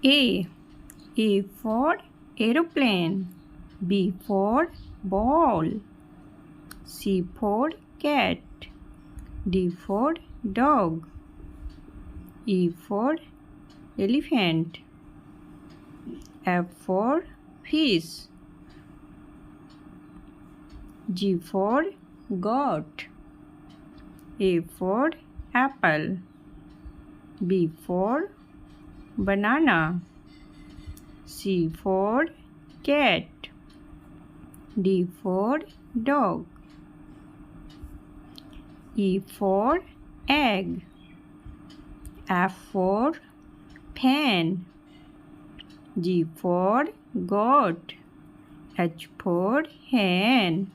A. A for aeroplane. B for ball. C for cat. D for dog. E for elephant. F for fish. G for goat. A for apple. B for banana. C for cat. D for dog. E for egg. F for fan. G for goat. H for hen.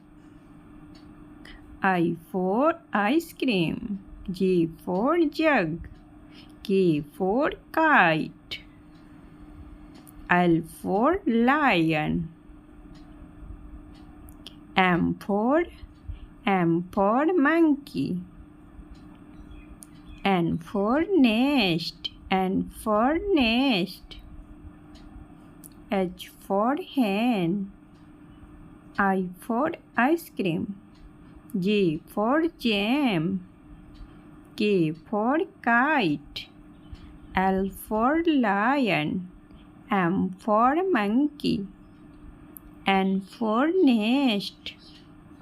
I for ice cream. J for jug. K for kite. L for lion. M for monkey. N for nest. N for nest. H for hen. I for ice cream. J for jam. K for kite. L for lion. M for monkey. N for nest.